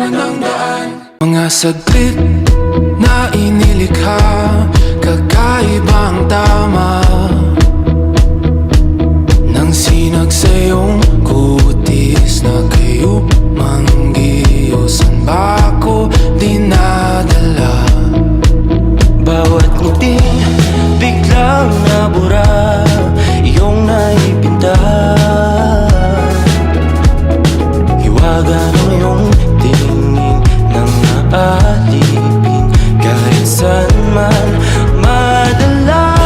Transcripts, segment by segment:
naman ang daan. Mga saglit na inilikha, kakaibang tama nang sinag sa iyong kutis na kayo manggiyosan ba ako dinadala? Bawat ngiting biglang nabura, iyong naipinta. Hiwaga ng iyong tingin nang naalipin kahit saan man madala.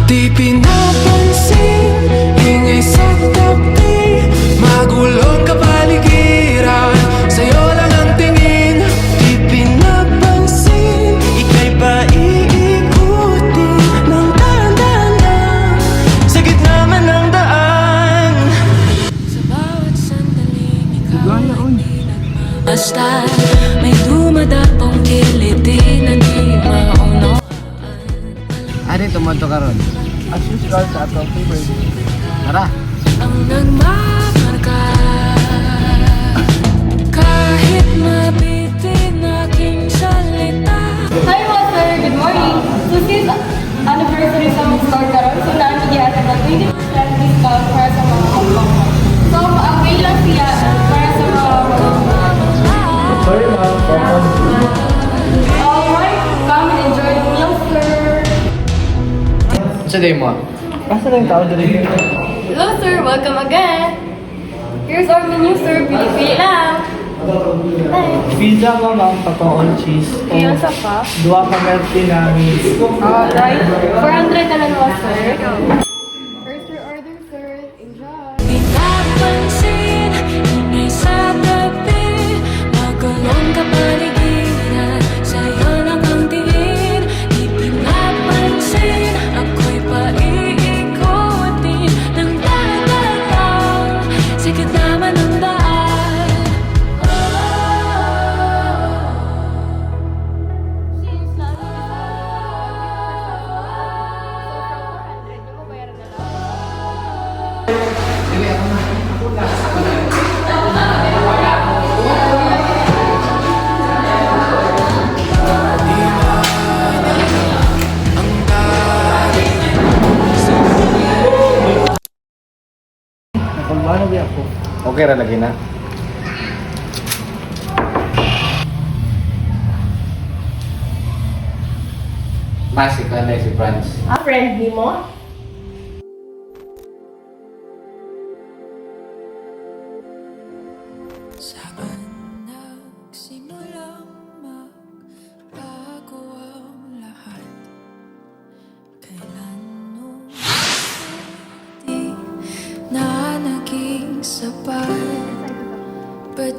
Di pinapansin, ingay sa tabi, magulong kapaligiran, sa'yo lang ang tingin. Di pinapansin, ika'y ba iikutin ng dahan-dahan sa gitna man ng daan? Sa bawat sandaling ikaw ay di nagmamasta, may dumadapong kiliti na di maunawaan. Ari, tumonto ka ron. As usual sa atong favorite. Tara! Ang nagmamarka, kahit mabitin aking salita. Hi mga sir, good morning. So since anniversary sa mga store karon, so naanigyan sa 20% discount para sa mga kumpanya. So avail lang siya para sa mga Sorry ma'am, alright, come and enjoy the meal, sir. sa day mo. Asa na yung tao dito? Hello sir, welcome again. Here's our menu sir, pili-pili lang. Hi. Pizza mo ma'am, patong all cheese. Iyon sa pa. Dua ka milk tea namin. Alright, 400 na lang mo sir. Here's your order sir, enjoy. Pinapansin, ingay sa tabi, magulong kapaligiran, sa'yo lang ang tingin. Di pinapansin, ako'y paiikutin ng dahan-dahan sa gitna man ng daan. Since last so from 400, yung mabayaran na lang. Nakulbano ba ako? Okay ra lagi na. Masik ka na si Franz. Friend mo? Saan nagsimulang magbago ang lahat? Kailan nung di na naging sapat? Ba't